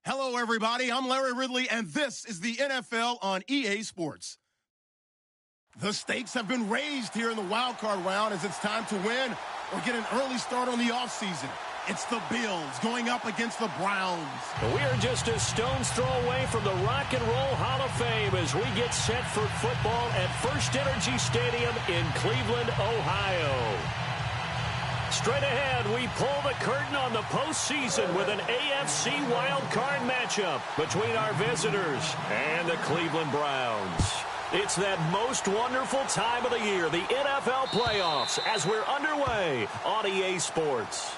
Hello, everybody. I'm Larry Ridley, and this is the NFL on EA Sports. The stakes have been raised here in the wild card round as it's time to win or get an early start on the offseason. It's the Bills going up against the Browns. We are just a stone's throw away from the Rock and Roll Hall of Fame as we get set for football at First Energy Stadium in Cleveland, Ohio. Straight ahead, we pull the curtain on the postseason with an AFC wildcard matchup between our visitors and the Cleveland Browns. It's that most wonderful time of the year, the NFL playoffs, as we're underway on EA Sports.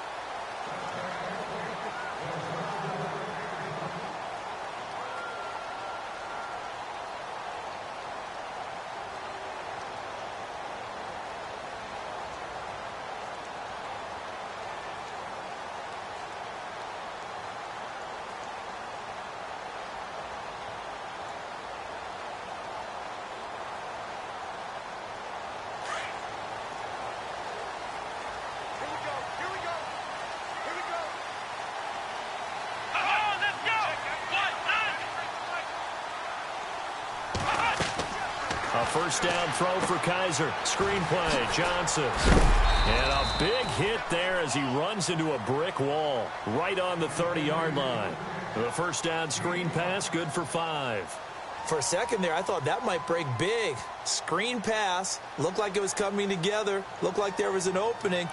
A first down throw for Kaiser. Screen play, Johnson. And a big hit there as he runs into a brick wall right on the 30-yard line. The first down screen pass, good for 5. For a second there, I thought that might break big. Screen pass, looked like it was coming together, looked like there was an opening.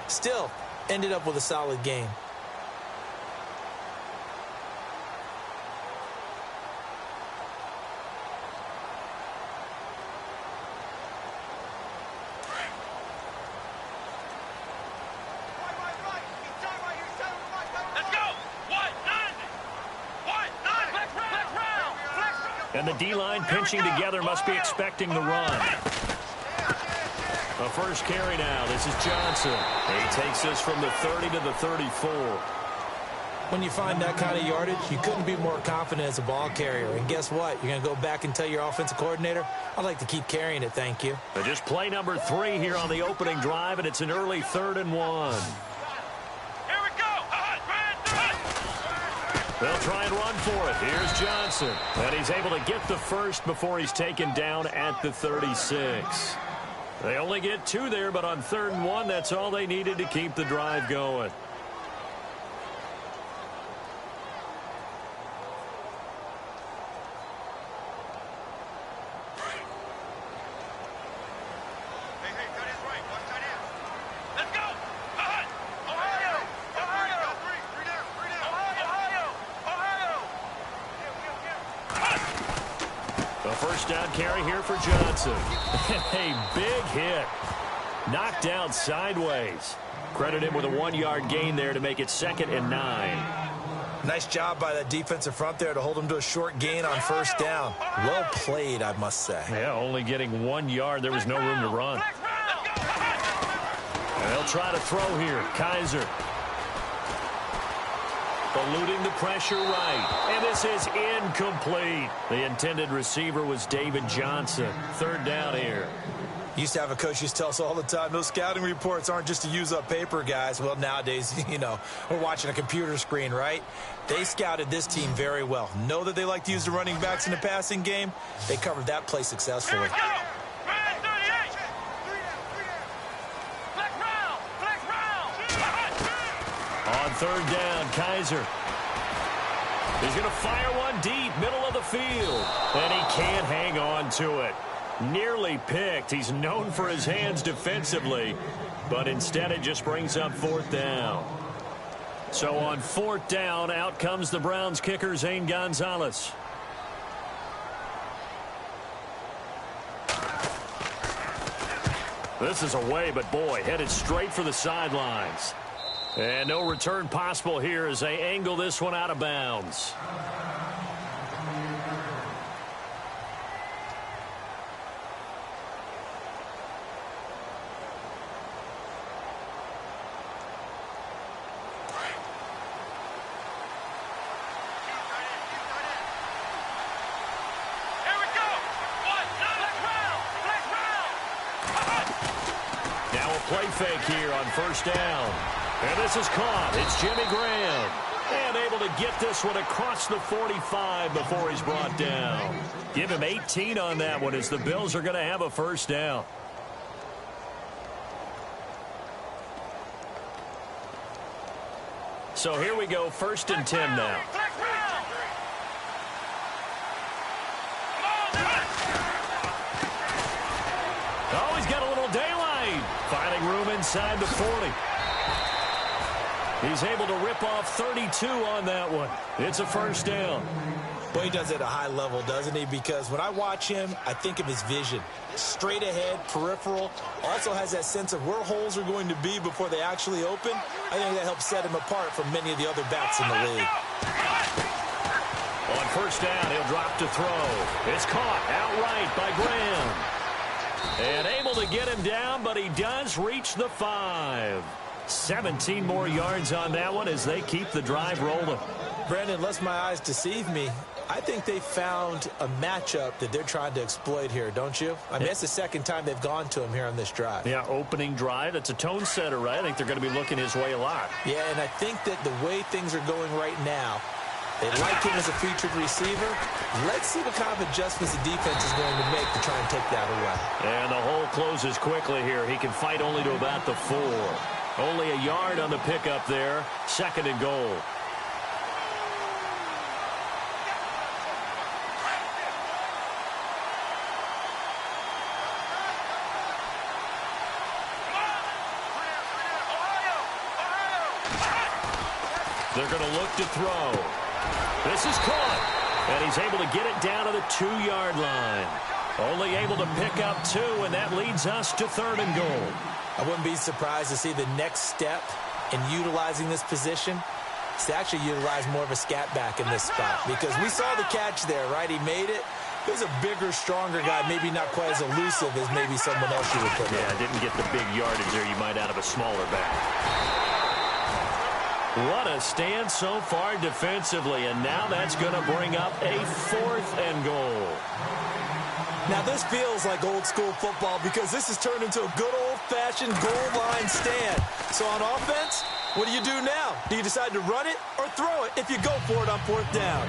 Still, ended up with a solid game. And the D-line pinching together must be expecting the run. A first carry now. This is Johnson. He takes this from the 30 to the 34. When you find that kind of yardage, you couldn't be more confident as a ball carrier. And guess what? You're going to go back and tell your offensive coordinator, I'd like to keep carrying it, thank you. Just play number 3 here on the opening drive, and it's an early 3rd and 1. They'll try and run for it. Here's Johnson. And he's able to get the first before he's taken down at the 36. They only get 2 there, but on 3rd and 1, that's all they needed to keep the drive going. First down carry here for Johnson. A big hit. Knocked down sideways. Credit him with a 1-yard gain there to make it 2nd and 9. Nice job by that defensive front there to hold him to a short gain on first down. Well played, I must say. Yeah, only getting 1 yard. There was no room to run. And they'll try to throw here. Kaiser. Eluding the pressure right. And this is incomplete. The intended receiver was David Johnson. 3rd down here. Used to have a coach used to tell us all the time, those scouting reports aren't just to use up paper, guys. Well, nowadays, we're watching a computer screen, right? They scouted this team very well. Know that they like to use the running backs in the passing game. They covered that play successfully. On 3rd down, Kaiser. He's going to fire one deep, middle of the field. And he can't hang on to it. Nearly picked. He's known for his hands defensively. But instead it just brings up 4th down. So on 4th down, out comes the Browns kicker, Zane Gonzalez. This is away, but boy, headed straight for the sidelines. And no return possible here as they angle this one out of bounds. Now a play fake here on first down. And this is caught. It's Jimmy Graham. And able to get this one across the 45 before he's brought down. Give him 18 on that one as the Bills are going to have a first down. So here we go, 1st and 10 now. Oh, he's got a little daylight. Finding room inside the 40. He's able to rip off 32 on that one. It's a first down. Well, he does it at a high level, doesn't he? Because when I watch him, I think of his vision. Straight ahead, peripheral. Also has that sense of where holes are going to be before they actually open. I think that helps set him apart from many of the other backs in the league. On first down, he'll drop to throw. It's caught outright by Graham. And able to get him down, but he does reach the 5. 17 more yards on that one as they keep the drive rolling. Brandon, unless my eyes deceive me, I think they found a matchup that they're trying to exploit here, don't you? I mean, it's the second time they've gone to him here on this drive. Yeah, opening drive. It's a tone setter, right? I think they're going to be looking his way a lot. Yeah, and I think that the way things are going right now, they like him as a featured receiver. Let's see what kind of adjustments the defense is going to make to try and take that away. And the hole closes quickly here. He can fight only to about the 4. Only a yard on the pickup there. 2nd and goal. They're going to look to throw. This is caught. And he's able to get it down to the 2-yard line. Only able to pick up 2, and that leads us to 3rd and goal. I wouldn't be surprised to see the next step in utilizing this position is to actually utilize more of a scat back in this spot. Because we saw the catch there, right? He made it. He was a bigger, stronger guy, maybe not quite as elusive as maybe someone else you would put in. Yeah, didn't get the big yardage there you might out of a smaller back. What a stand so far defensively, and now that's going to bring up a 4th and goal. Now, this feels like old-school football because this has turned into a good old-fashioned goal line stand. So on offense, what do you do now? Do you decide to run it or throw it if you go for it on 4th down?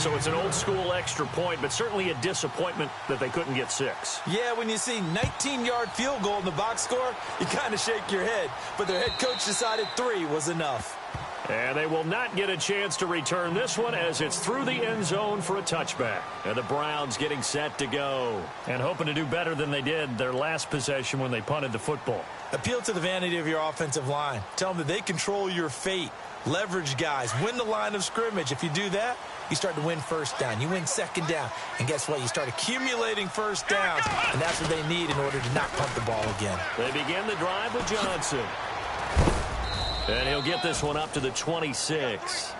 So it's an old-school extra point, but certainly a disappointment that they couldn't get 6. Yeah, when you see 19-yard field goal in the box score, you kind of shake your head. But their head coach decided 3 was enough. And they will not get a chance to return this one as it's through the end zone for a touchback. And the Browns getting set to go and hoping to do better than they did their last possession when they punted the football. Appeal to the vanity of your offensive line. Tell them that they control your fate. Leverage guys. Win the line of scrimmage. If you do that, you start to win 1st down. You win 2nd down. And guess what? You start accumulating 1st downs. And that's what they need in order to not punt the ball again. They begin the drive with Johnson. And he'll get this one up to the 26.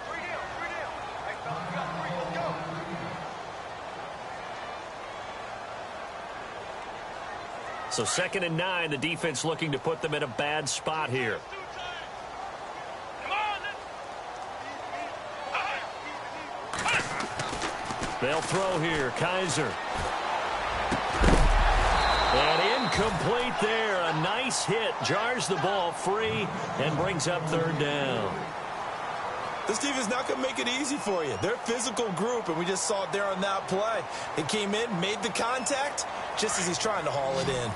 So 2nd and 9, the defense looking to put them in a bad spot here. They'll throw here. Kaiser. And incomplete there. A nice hit. Jars the ball free and brings up 3rd down. This team is not going to make it easy for you. They're a physical group, and we just saw it there on that play. They came in, made the contact, just as he's trying to haul it in.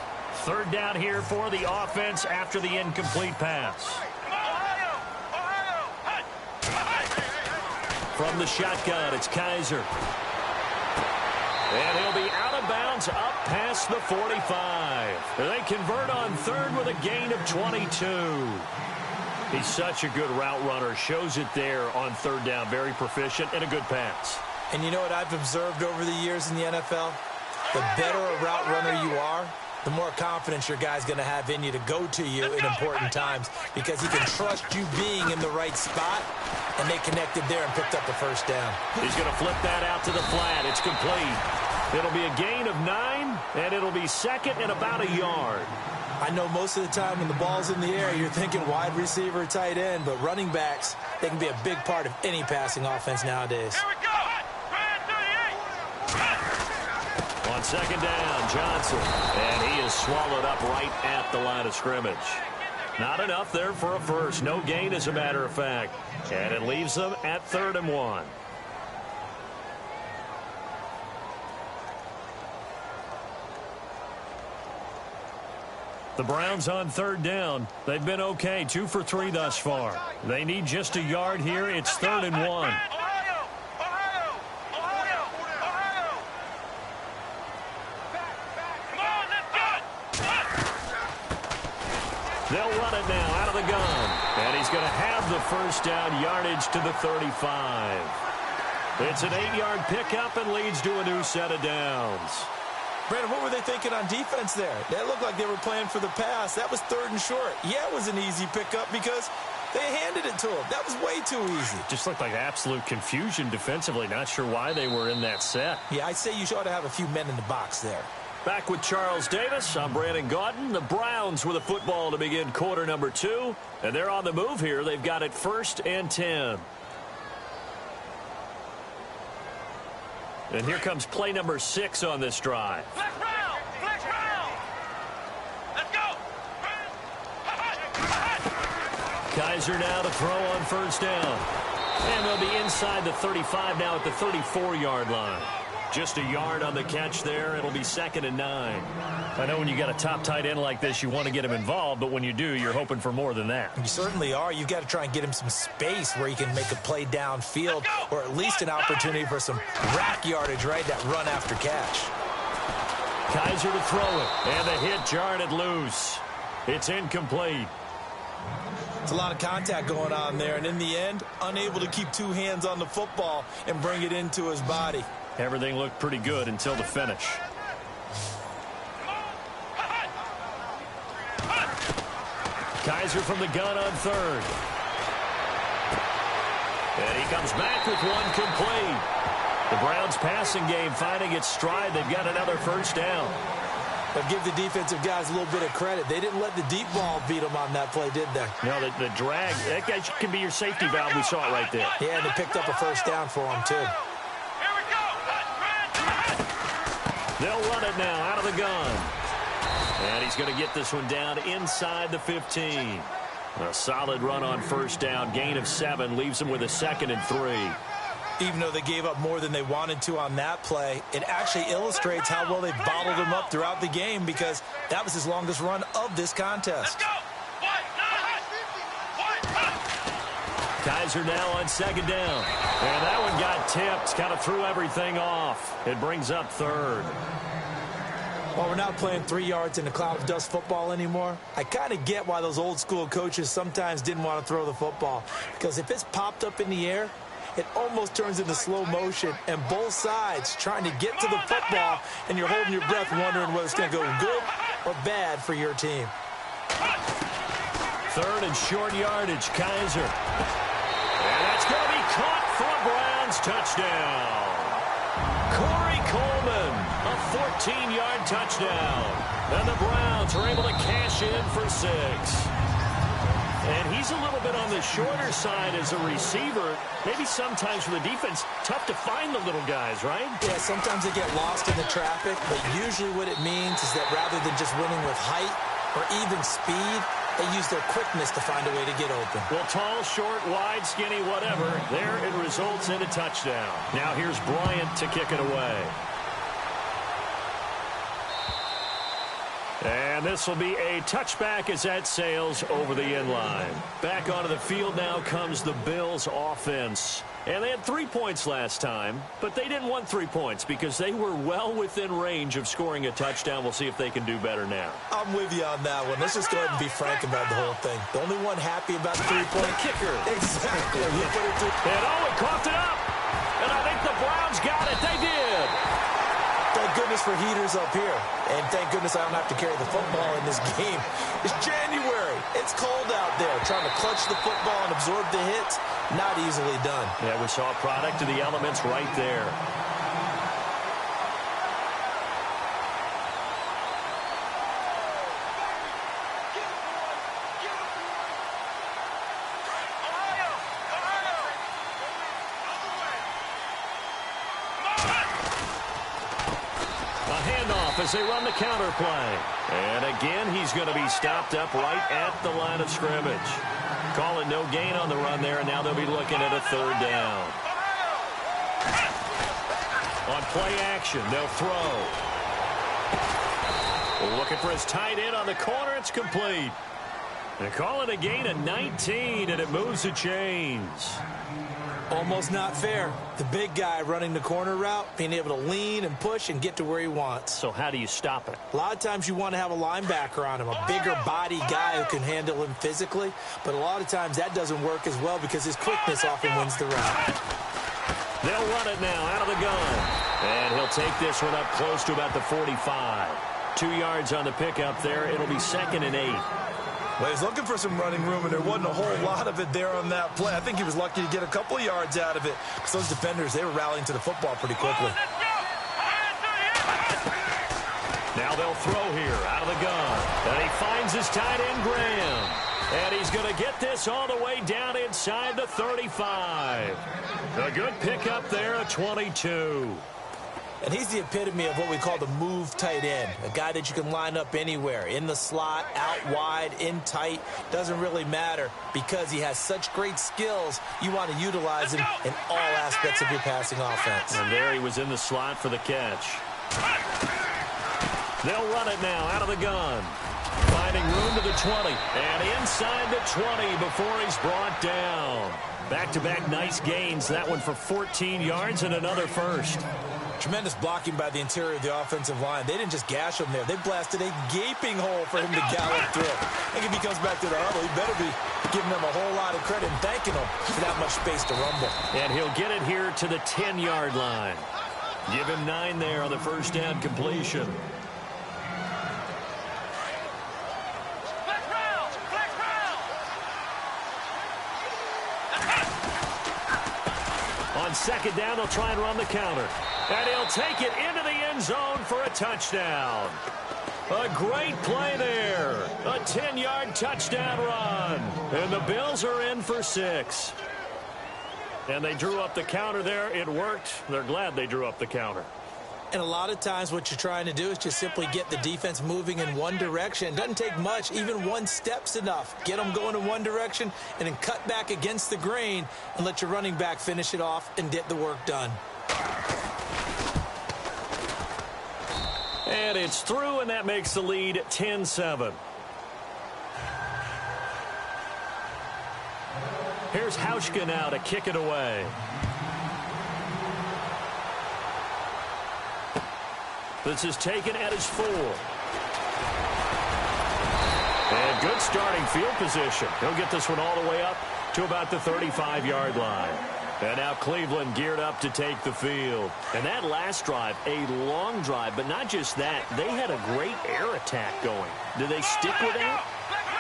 3rd down here for the offense after the incomplete pass. From the shotgun, it's Kaiser. And he'll be out of bounds up past the 45. They convert on 3rd with a gain of 22. He's such a good route runner. Shows it there on 3rd down. Very proficient and a good pass. And you know what I've observed over the years in the NFL? The better a route runner you are, the more confidence your guy's going to have in you to go to you in important times because he can trust you being in the right spot, and they connected there and picked up the 1st down. He's going to flip that out to the flat. It's complete. It'll be a gain of 9, and it'll be 2nd and about a yard. I know most of the time when the ball's in the air, you're thinking wide receiver, tight end, but running backs, they can be a big part of any passing offense nowadays. Here we go. On 2nd down, Johnson. And he is swallowed up right at the line of scrimmage. Not enough there for a first. No gain, as a matter of fact. And it leaves them at 3rd and 1. The Browns on 3rd down. They've been okay, 2 for 3 thus far. They need just a yard here. It's 3rd and 1. They'll run it now out of the gun. And he's going to have the first down, yardage to the 35. It's an 8-yard pickup and leads to a new set of downs. Brandon, what were they thinking on defense there? They looked like they were playing for the pass. That was 3rd and short. Yeah, it was an easy pickup because they handed it to him. That was way too easy. Just looked like absolute confusion defensively. Not sure why they were in that set. Yeah, I'd say you ought to have a few men in the box there. Back with Charles Davis, I'm Brandon Gaudin. The Browns with a football to begin quarter number 2. And they're on the move here. They've got it 1st and 10. And here comes play number 6 on this drive. Flex round! Flex round! Let's go! Kaiser now to throw on 1st down. And they'll be inside the 35 now at the 34-yard line. Just a yard on the catch there. It'll be 2nd and 9. I know when you got a top tight end like this, you want to get him involved, but when you do, you're hoping for more than that. You certainly are. You've got to try and get him some space where he can make a play downfield, or at least an opportunity for some rack yardage, right? That run after catch. Kaiser to throw it, and the hit jarred it loose. It's incomplete. It's a lot of contact going on there, and in the end, unable to keep 2 hands on the football and bring it into his body. Everything looked pretty good until the finish. Kaiser from the gun on 3rd. And he comes back with one complete. The Browns passing game finding its stride. They've got another 1st down. But give the defensive guys a little bit of credit. They didn't let the deep ball beat them on that play, did they? No, the drag, that guy can be your safety valve. We saw it right there. Yeah, and they picked up a 1st down for him, too. They'll run it now out of the gun. And he's going to get this one down inside the 15. A solid run on 1st down. Gain of 7 leaves him with a 2nd and 3. Even though they gave up more than they wanted to on that play, it actually illustrates how well they bottled him up throughout the game because that was his longest run of this contest. Kaiser now on 2nd down. And that one got tipped. Kind of threw everything off. It brings up 3rd. Well, we're not playing 3 yards in a cloud of dust football anymore. I kind of get why those old school coaches sometimes didn't want to throw the football. Because if it's popped up in the air, it almost turns into slow motion. And both sides trying to get to the football, and you're holding your breath wondering whether it's going to go good or bad for your team. 3rd and short yardage, Kaiser. And that's going to be caught for a Browns touchdown. Corey Coleman, a 14-yard touchdown. And the Browns are able to cash in for 6. And he's a little bit on the shorter side as a receiver. Maybe sometimes for the defense, tough to find the little guys, right? Yeah, sometimes they get lost in the traffic, but usually what it means is that rather than just winning with height or even speed, they use their quickness to find a way to get open. Well, tall, short, wide, skinny, whatever, there it results in a touchdown. Now here's Bryant to kick it away. And this will be a touchback as that sails over the end line. Back onto the field now comes the Bills offense. And they had 3 points last time, but they didn't want 3 points because they were well within range of scoring a touchdown. We'll see if they can do better now. I'm with you on that one. Let's just go ahead and be frank about the whole thing. The only one happy about the 3-point kicker. Exactly. And it coughed it up. And I think the Browns got it. They did. Thank goodness for heaters up here. And thank goodness I don't have to carry the football in this game. It's January. It's cold out there. Trying to clutch the football and absorb the hits, not easily done. Yeah, we saw a product of the elements right there. As they run the counter play. And again, he's going to be stopped up right at the line of scrimmage. Calling no gain on the run there, and now they'll be looking at a third down. On play action, they'll throw. Looking for his tight end on the corner. It's complete. They call it a gain of 19, and it moves the chains. Almost not fair. The big guy running the corner route, being able to lean and push and get to where he wants. So how do you stop it? A lot of times you want to have a linebacker on him, a bigger body guy who can handle him physically. But a lot of times that doesn't work as well because his quickness often wins the route. They'll run it now out of the gun. And he'll take this one up close to about the 45. 2 yards on the pickup there. It'll be 2nd and 8. Well, he's looking for some running room, and there wasn't a whole lot of it there on that play. I think he was lucky to get a couple of yards out of it because those defenders, they were rallying to the football pretty quickly. Now they'll throw here out of the gun. And he finds his tight end, Graham. And he's going to get this all the way down inside the 35. A good pickup there at 22. And he's the epitome of what we call the move tight end, a guy that you can line up anywhere, in the slot, out wide, in tight. Doesn't really matter because he has such great skills. You want to utilize him in all aspects of your passing offense. And there he was in the slot for the catch. They'll run it now out of the gun. Finding room to the 20. And inside the 20 before he's brought down. Back-to-back nice gains. That one for 14 yards and another first. Tremendous blocking by the interior of the offensive line. They didn't just gash him there. They blasted a gaping hole for him to gallop through. I think if he comes back to the huddle, he better be giving them a whole lot of credit and thanking them for that much space to rumble. And he'll get it here to the 10-yard line. Give him 9 there on the first down completion. On second down, they'll try and run the counter. And he'll take it into the end zone for a touchdown. A great play there. A 10-yard touchdown run. And the Bills are in for 6. And they drew up the counter there. It worked. They're glad they drew up the counter. And a lot of times what you're trying to do is just simply get the defense moving in one direction. It doesn't take much. Even one step's enough. Get them going in one direction and then cut back against the grain and let your running back finish it off and get the work done. And it's through, and that makes the lead 10-7. Here's Hauschka now to kick it away. This is taken at his 4. And good starting field position. He'll get this one all the way up to about the 35-yard line. And now Cleveland geared up to take the field. And that last drive, a long drive, but not just that. They had a great air attack going. Did they stick with that?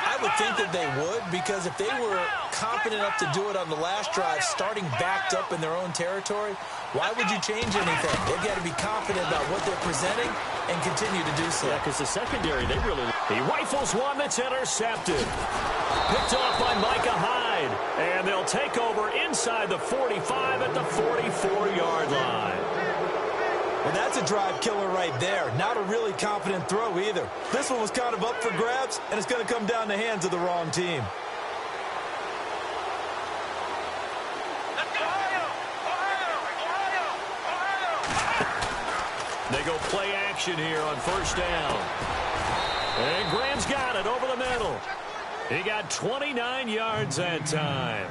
I would think that they would, because if they were confident enough to do it on the last drive, starting backed up in their own territory, why would you change anything? They've got to be confident about what they're presenting and continue to do so. Yeah, because the secondary, they really... He rifles one that's intercepted. Picked off by Micah Hyde. And they'll take over inside the 45 at the 44-yard line. Well, that's a drive killer right there. Not a really confident throw either. This one was kind of up for grabs, and it's going to come down the hands of the wrong team. They go play action here on first down. And Graham's got it over the middle. He got 29 yards that time.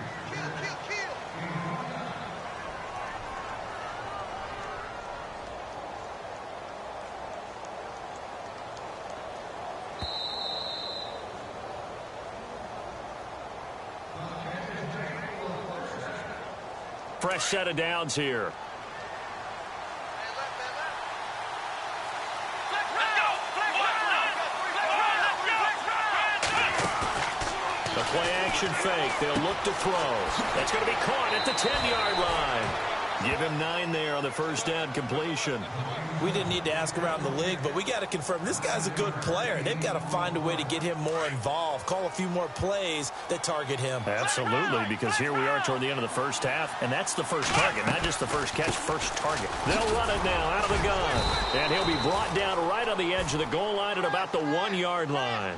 Fresh set of downs here. The play action fake. They'll look to throw. That's going to be caught at the 10-yard line. Give him 9 there on the first down completion. We didn't need to ask around the league, but we got to confirm this guy's a good player. They've got to find a way to get him more involved, call a few more plays that target him. Absolutely, because here we are toward the end of the first half, and that's the first target, not just the first catch, first target. They'll run it now out of the gun, and he'll be brought down right on the edge of the goal line at about the 1-yard line.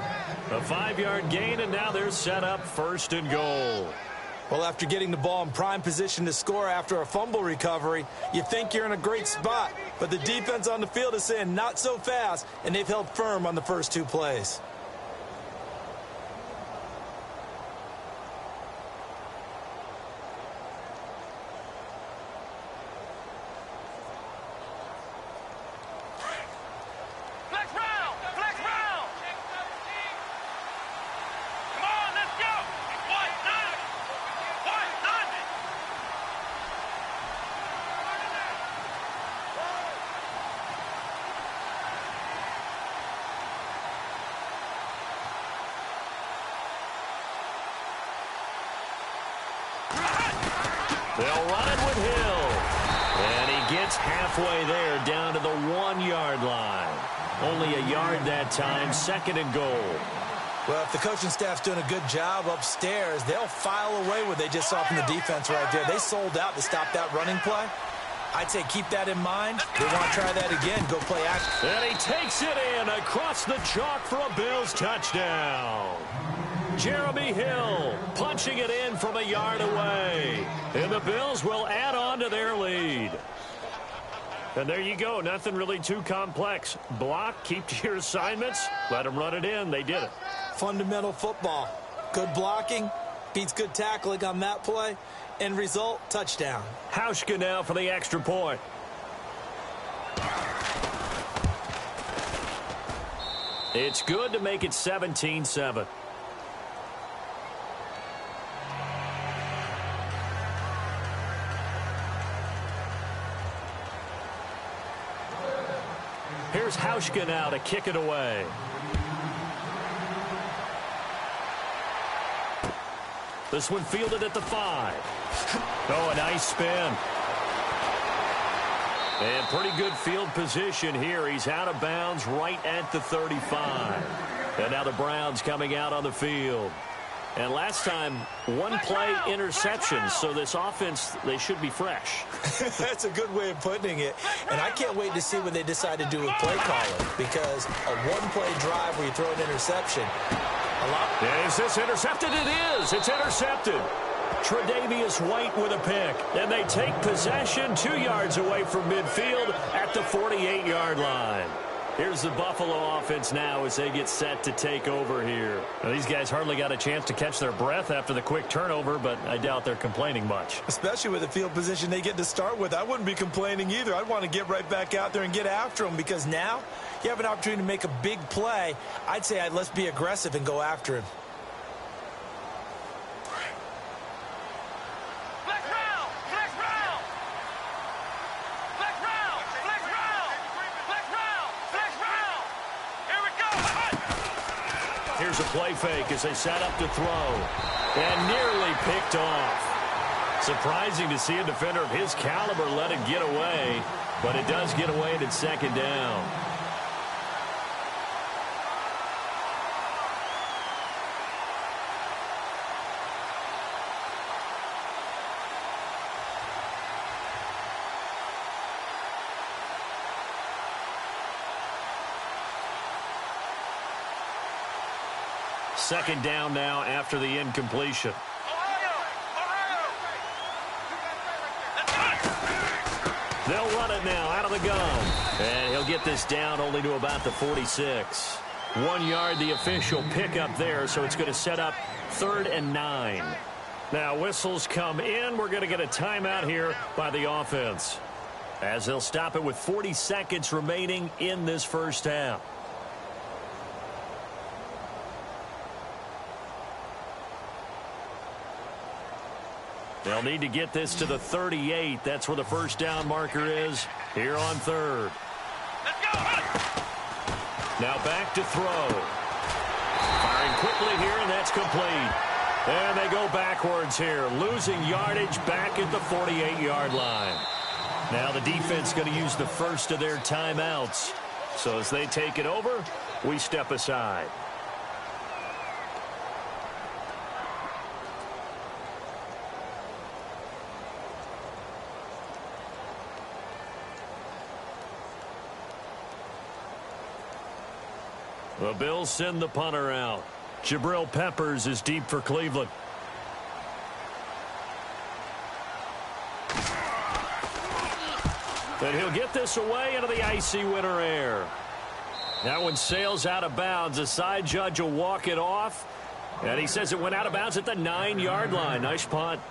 A 5-yard gain, and now they're set up first and goal. Well, after getting the ball in prime position to score after a fumble recovery, you think you're in a great spot. But the defense on the field is saying not so fast, and they've held firm on the first 2 plays. They'll run it with Hill. And he gets halfway there down to the 1-yard line. Only a yard that time, second and goal. Well, if the coaching staff's doing a good job upstairs, they'll file away what they just saw from the defense right there. They sold out to stop that running play. I'd say keep that in mind. They want to try that again. Go play action. And he takes it in across the chalk for a Bills touchdown. Jeremy Hill punching it in from a yard away. And the Bills will add on to their lead. And there you go. Nothing really too complex. Block, keep to your assignments, let them run it in. They did it. Fundamental football. Good blocking beats good tackling on that play. End result, touchdown. Hauschka now for the extra point. It's good to make it 17-7. Here's Hauschka now to kick it away. This one fielded at the 5. Oh, a nice spin. And pretty good field position here. He's out of bounds right at the 35. And now the Browns coming out on the field. And last time, 1 play interception. So this offense, they should be fresh. That's a good way of putting it. And I can't wait to see what they decide to do with play calling. Because a 1-play drive where you throw an interception. Is this intercepted? It is. It's intercepted. Tre'Davious White with a pick. And they take possession 2 yards away from midfield at the 48-yard line. Here's the Buffalo offense now as they get set to take over here. Well, these guys hardly got a chance to catch their breath after the quick turnover, but I doubt they're complaining much. Especially with the field position they get to start with. I wouldn't be complaining either. I'd want to get right back out there and get after them because now you have an opportunity to make a big play. I'd say let's be aggressive and go after him. Here's a play fake as they set up to throw. And nearly picked off. Surprising to see a defender of his caliber let it get away. But it does get away and it's second down. Second down now after the incompletion. They'll run it now out of the gun. And he'll get this down only to about the 46. 1 yard, the official pickup there, so it's going to set up 3rd and 9. Now whistles come in. We're going to get a timeout here by the offense, as they'll stop it with 40 seconds remaining in this first half. They'll need to get this to the 38. That's where the first down marker is here on 3rd. Let's go! Now back to throw. Firing quickly here, and that's complete. And they go backwards here, losing yardage back at the 48-yard line. Now the defense going to use the first of their timeouts. So as they take it over, we step aside. The Bills send the punter out. Jabril Peppers is deep for Cleveland. And he'll get this away into the icy winter air. That one sails out of bounds. The side judge will walk it off. And he says it went out of bounds at the 9-yard line. Nice punt.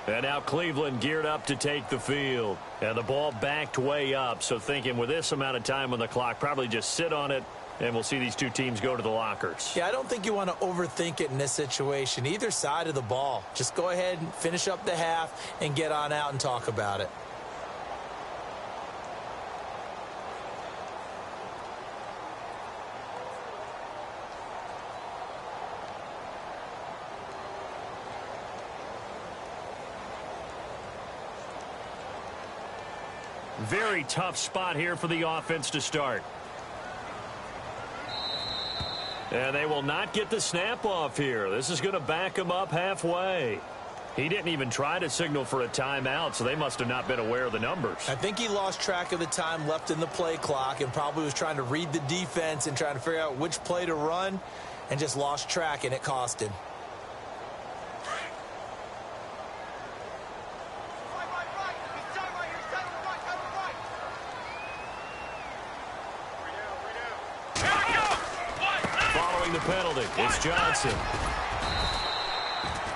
And now Cleveland geared up to take the field. And the ball backed way up. So thinking with this amount of time on the clock, probably just sit on it. And we'll see these two teams go to the lockers. Yeah, I don't think you want to overthink it in this situation. Either side of the ball. Just go ahead and finish up the half and get on out and talk about it. Very tough spot here for the offense to start. And they will not get the snap off here. This is going to back him up halfway. He didn't even try to signal for a timeout, so they must have not been aware of the numbers. I think he lost track of the time left in the play clock and probably was trying to read the defense and trying to figure out which play to run and just lost track, and it cost him. The penalty. It's Johnson.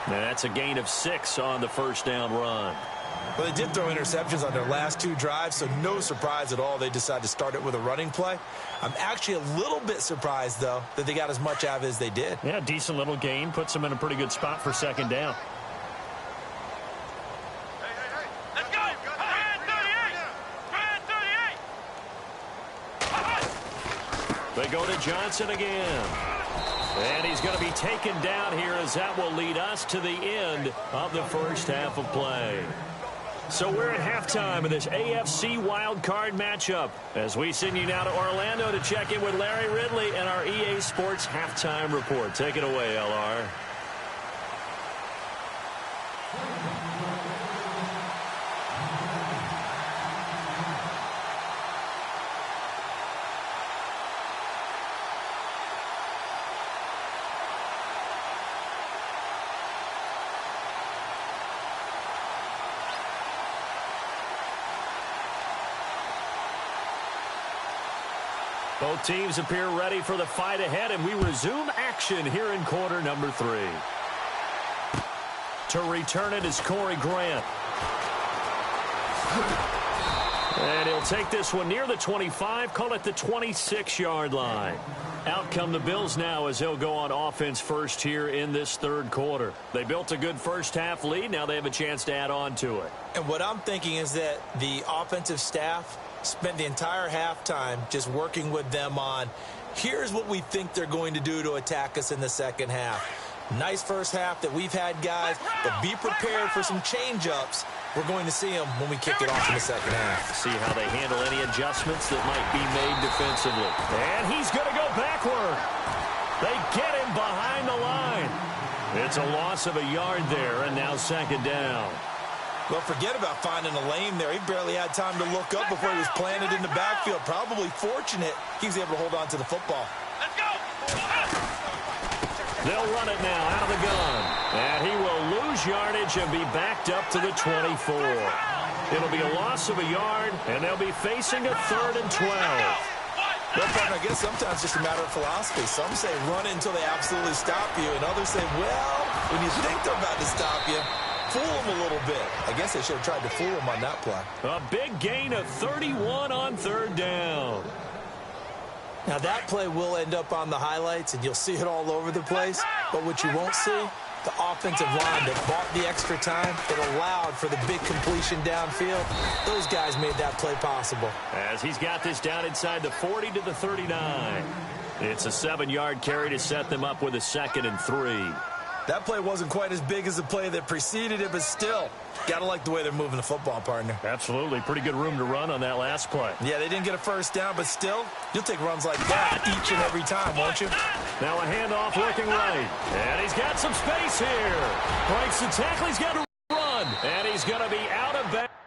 Now that's a gain of 6 on the first down run. Well, they did throw interceptions on their last 2 drives, so no surprise at all they decided to start it with a running play. I'm actually a little bit surprised, though, that they got as much out of it as they did. Yeah, decent little gain. Puts them in a pretty good spot for second down. Let's go! Brand 38! They go to Johnson again. And he's going to be taken down here as that will lead us to the end of the first half of play. So we're at halftime of this AFC wildcard matchup as we send you now to Orlando to check in with Larry Ridley and our EA Sports halftime report. Take it away, LR. Both teams appear ready for the fight ahead, and we resume action here in quarter number 3. To return it is Corey Grant. And he'll take this one near the 25, call it the 26-yard line. Out come the Bills now as they'll go on offense first here in this third quarter. They built a good first half lead. Now they have a chance to add on to it. And what I'm thinking is that the offensive staff spent the entire halftime just working with them on, here's what we think they're going to do to attack us in the second half. Nice first half that we've had, guys, but be prepared for some change-ups. We're going to see them when we kick it off in the second half. See how they handle any adjustments that might be made defensively. And he's going to go backward. They get him behind the line. It's a loss of a yard there, and now second down. Well, forget about finding a lane there. He barely had time to look up before he was planted in the backfield. Probably fortunate he was able to hold on to the football. Let's go! They'll run it now out of the gun. And he will lose yardage and be backed up to the 24. It'll be a loss of a yard, and they'll be facing a 3rd and 12. Well, partner, I guess sometimes it's just a matter of philosophy. Some say run it until they absolutely stop you, and others say, well, when you think they're about to stop you, fool them a little bit. I guess they should have tried to fool them on that play. A big gain of 31 on 3rd down. Now, that play will end up on the highlights, and you'll see it all over the place. But what you won't see, the offensive line that bought the extra time, that allowed for the big completion downfield, those guys made that play possible. As he's got this down inside the 40 to the 39. It's a 7-yard carry to set them up with a 2nd and 3. That play wasn't quite as big as the play that preceded it, but still, got to like the way they're moving the football, partner. Absolutely. Pretty good room to run on that last play. Yeah, they didn't get a first down, but still, you'll take runs like that each and every time, won't you? Now a handoff looking right. And he's got some space here. Breaks the tackle. He's got to run. And he's going to be out of bounds.